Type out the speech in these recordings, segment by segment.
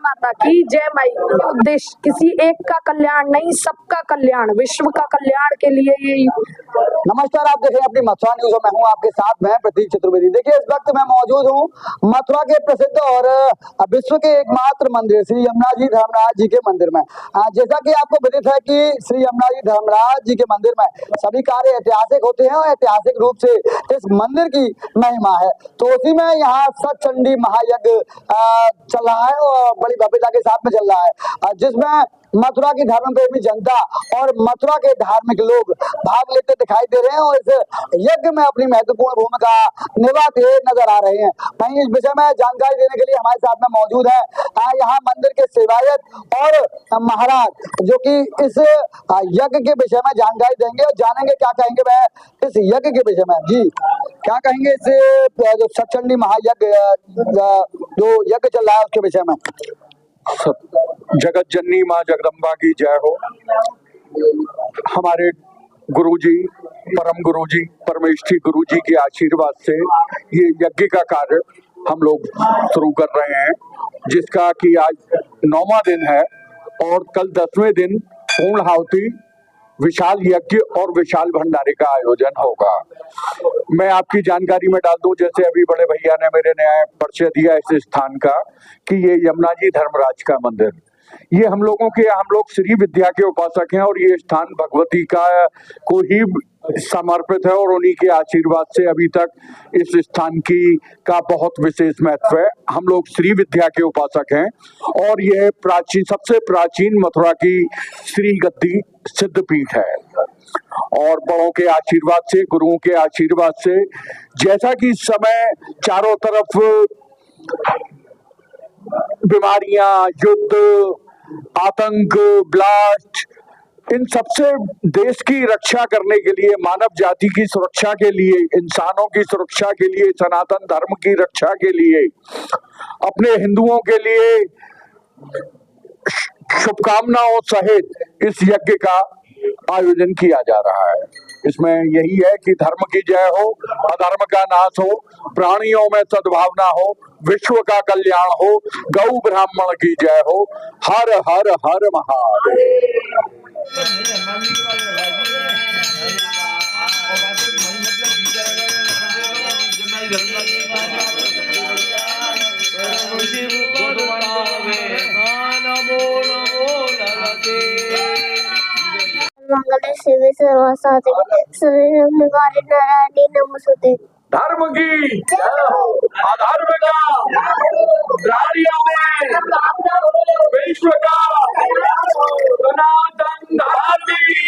माता की जय माई। उद्देश्य किसी एक का कल्याण नहीं, सबका कल्याण, विश्व का कल्याण के लिए ये। नमस्कार, आप देख रहे हैं अपनी मथुरा न्यूज और मैं हूं आपके साथ में प्रतीक चतुर्वेदी। देखिए, इस वक्त मैं मौजूद हूं मथुरा के प्रसिद्ध और विश्व के एकमात्र मंदिर श्री यमुना जी धर्मराज जी के मंदिर में। जैसा कि आपको विदित है कि श्री यमुना जी धर्मराज जी के मंदिर में सभी कार्य ऐतिहासिक होते हैं और ऐतिहासिक रूप से इस मंदिर की महिमा है। तो उसी में यहाँ सतचंडी महायज्ञ चल रहा है और बड़ी भव्यता के साथ में चल रहा है, जिसमें मथुरा की धर्म प्रेमी जनता और मथुरा के धार्मिक लोग भाग लेते दिखाई दे रहे हैं और इस यज्ञ में अपनी महत्वपूर्ण भूमिका निभाते नजर आ रहे हैं। वहीं इस विषय में जानकारी देने के लिए हमारे साथ में मौजूद है यहाँ मंदिर के सेवायत और महाराज, जो कि इस यज्ञ के विषय में जानकारी देंगे और जानेंगे क्या कहेंगे वह इस यज्ञ के विषय में। जी, क्या कहेंगे इस जो सतचंडी महायज्ञ जो यज्ञ चल रहा है उसके विषय में? जगत जननी माँ जगदम्बा की जय हो। हमारे गुरुजी, परम गुरुजी, परमेष्ठी गुरुजी के आशीर्वाद से ये यज्ञ का कार्य हम लोग शुरू कर रहे हैं, जिसका कि आज 9वां दिन है और कल 10वें दिन पूर्णाहुति, विशाल यज्ञ और विशाल भंडारे का आयोजन होगा। मैं आपकी जानकारी में डाल दूं, जैसे अभी बड़े भैया ने मेरे नया परिचय दिया इस स्थान का, कि ये यमुना जी धर्मराज का मंदिर, ये हम लोग श्री विद्या के उपासक हैं और ये स्थान भगवती का को ही समर्पित है और उन्हीं के आशीर्वाद से अभी तक इस स्थान की का बहुत विशेष महत्व है। हम लोग श्री विद्या के उपासक हैं और यह सबसे प्राचीन मथुरा की श्री गद्दी सिद्धपीठ है और बड़ों के आशीर्वाद से, गुरुओं के आशीर्वाद से, जैसा कि इस समय चारों तरफ बीमारियां, युद्ध, आतंक, ब्लास्ट, इन सबसे देश की रक्षा करने के लिए, मानव जाति की सुरक्षा के लिए, इंसानों की सुरक्षा के लिए, सनातन धर्म की रक्षा के लिए, अपने हिंदुओं के लिए शुभकामनाओं सहित इस यज्ञ का आयोजन किया जा रहा है। इसमें यही है कि धर्म की जय हो, अधर्म का नाश हो, प्राणियों में सद्भावना हो, विश्व का कल्याण हो, गौ ब्राह्मण की जय हो। हर हर हर महादेव। मंगल शिव सर्वसाधे नारायणी नमस्ते। धर्म की अधर्म का प्राणियों में विश्व का सनातन धर्म की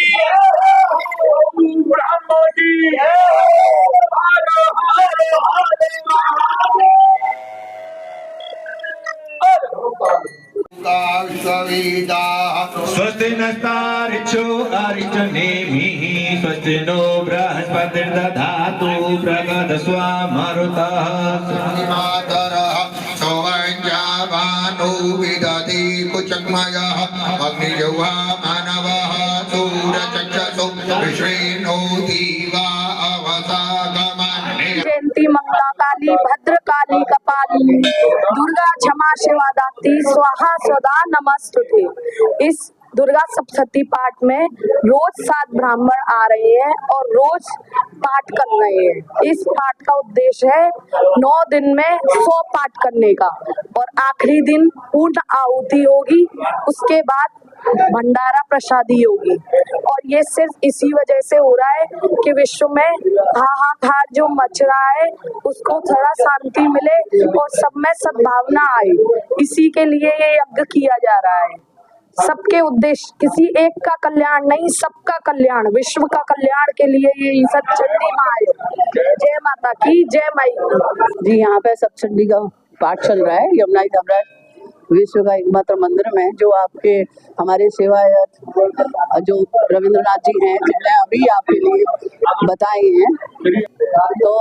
ब्रह्म की स्वस्ति नस्तारिक्षो अरिष्टनेमिः स्वस्ति नो बृहस्पतिर्दधातु प्रगदस्वामरुतः मातरः सौवञ्जावानो विदधि कुचक्मयः अग्निजवा मानवः सूरचक्षसो विश्वेनो दीवा अवसागमने। जयंती मंगला काली भद्र काली कपाली दुर्गा क्षमा शिवा दात्री स्वाहा स्वदा नमस्तुते। इस दुर्गा सप्तशती पाठ में रोज 7 ब्राह्मण आ रहे हैं और रोज पाठ कर रहे हैं। इस पाठ का उद्देश्य है 9 दिन में 100 पाठ करने का और आखिरी दिन पूर्ण आहुति होगी, उसके बाद भंडारा प्रसादी होगी। और ये सिर्फ इसी वजह से हो रहा है कि विश्व में हाहाकार जो मच रहा है उसको थोड़ा शांति मिले और सब में सद्भावना आए, इसी के लिए ये यज्ञ किया जा रहा है। सबके उद्देश्य किसी एक का कल्याण नहीं, सबका कल्याण, विश्व का कल्याण के लिए ये सतचंडी महायज्ञ। जय माता की जय माई। जी, यहाँ पे सतचंडी का पाठ चल रहा है यमुना जी धर्मराज विश्व का एकमात्र मंदिर में, जो आपके हमारे सेवायत जो रविंद्रनाथ जी हैं जिन्हें अभी आपके लिए बताए हैं। तो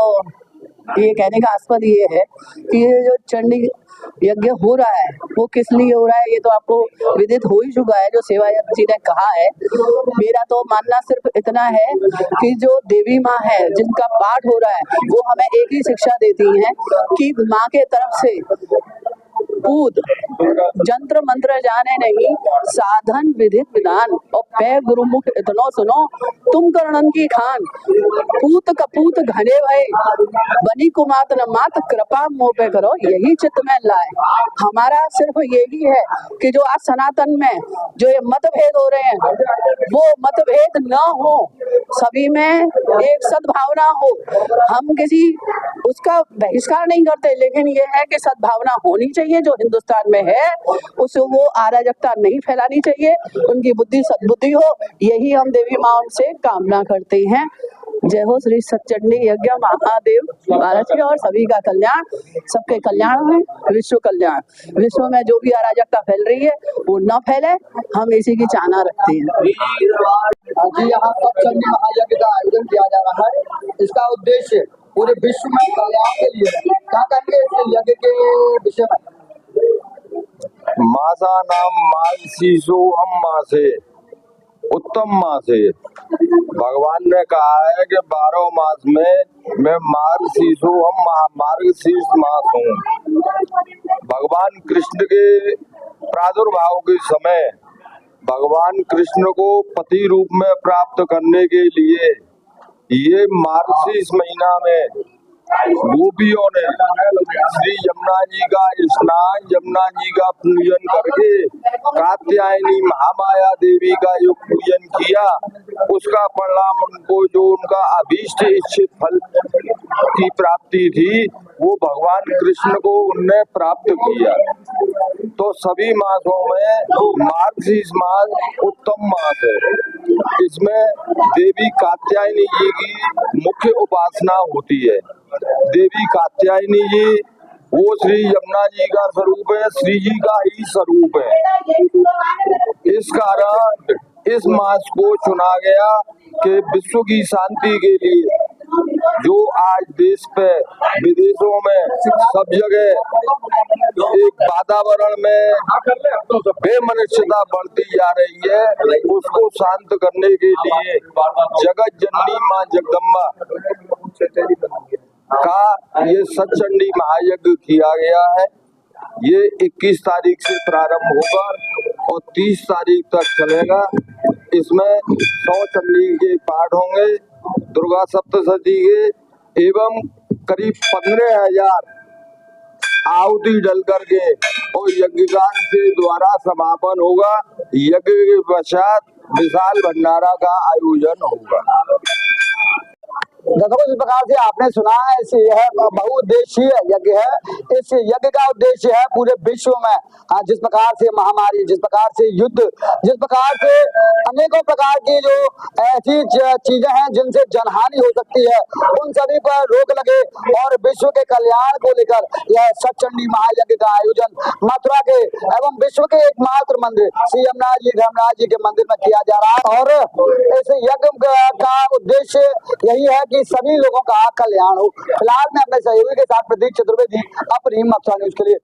ये कहने का आस्पद ये है कि ये जो चंडी यज्ञ हो रहा है वो किस लिए हो रहा है, ये तो आपको विदित हो ही चुका है, जो सेवायत जी ने कहा है। मेरा तो मानना सिर्फ इतना है कि जो देवी माँ है जिनका पाठ हो रहा है वो हमें एक ही शिक्षा देती हैं कि माँ के तरफ से पूत जंत्र मंत्र जाने नहीं, साधन विधित विधान, और पै गुरुमुख इतनो सुनो, तुम करणन की खान। पूत कपूत घने भय, बनी कुमात न मात, कृपा मोह पे करो यही चित्त में लाए। हमारा सिर्फ यही है कि जो आज सनातन में जो ये मतभेद हो रहे हैं, वो मतभेद न हो, सभी में एक सद्भावना हो। हम किसी उसका बहिष्कार नहीं करते, लेकिन ये है कि सद्भावना होनी चाहिए जो हिंदुस्तान में है, उसे वो अराजकता नहीं फैलानी चाहिए, उनकी बुद्धि सद्बुद्धि हो, यही हम देवी माँ से कामना करते हैं। जय हो श्री सतचंडी यज्ञ महादेव महाराज की, और सभी का कल्याण, सबके कल्याण है, विश्व कल्याण। विश्व में जो भी अराजकता फैल रही है वो न फैले, हम इसी की चाहना रखते हैं। जी यहाँ सतचंडी महायज्ञ का आयोजन किया जा रहा है। इसका उद्देश्य पूरे विश्व में कल्याण के लिए है। क्या कहेंगे इस यज्ञ के विषय में? मासा नाम माल शीशो हम मासे उत्तम मास है। भगवान ने कहा है कि 12 मास में मैं मार्गशीर्ष मास हूँ। भगवान कृष्ण के प्रादुर्भाव के समय भगवान कृष्ण को पति रूप में प्राप्त करने के लिए ये मार्गशीर्ष महीना में गोपियों ने श्री यमुना जी का स्नान, यमुना जी का पूजन करके कात्यायनी महामाया देवी का जो पूजन किया, उसका परिणाम उनको जो उनका अभीष्ट इच्छित फल की प्राप्ति थी वो भगवान कृष्ण को उनने प्राप्त किया। तो सभी मासों में मार्गशीर्ष मास उत्तम मास है। इसमें देवी कात्यायनी जी की मुख्य उपासना होती है। देवी कात्यायनी जी वो श्री यमुना जी का स्वरूप है, श्री जी का ही स्वरूप है। इस कारण इस मास को चुना गया कि विश्व की शांति के लिए जो आज देश पे विदेशों में सब जगह एक वातावरण में बेमनुष्यता बढ़ती जा रही है, उसको शांत करने के लिए जगत जननी माँ जगदम्बा का ये सतचंडी महायज्ञ किया गया है। ये 21 तारीख से प्रारंभ होगा और 30 तारीख तक चलेगा। इसमें 100 चंडी के पाठ होंगे, दुर्गा सप्तशती के, एवं करीब 15,000 आहुति डल करके और यज्ञगान से द्वारा समापन होगा। यज्ञ के पश्चात विशाल भंडारा का आयोजन होगा। दर्शकों, जिस प्रकार से आपने सुना है, यह बहुउद्देशीय यज्ञ है। इस यज्ञ का उद्देश्य है पूरे विश्व में जिस प्रकार से महामारी, जिस प्रकार से युद्ध, जिस प्रकार से अनेकों प्रकार की जो ऐसी चीजें हैं जिनसे जनहानि हो सकती है, उन सभी पर रोक लगे और विश्व के कल्याण को लेकर यह सतचंडी महायज्ञ का आयोजन मथुरा के एवं विश्व के एकमात्र मंदिर श्री यमुनाथ जी धर्मराज जी के मंदिर में किया जा रहा है। और इस यज्ञ का उद्देश्य यही है कि सभी लोगों का कल्याण हो। फिलहाल मैं अपने सहयोगी के साथ प्रतीक चतुर्वेदी, अपनी मथुरा न्यूज के लिए।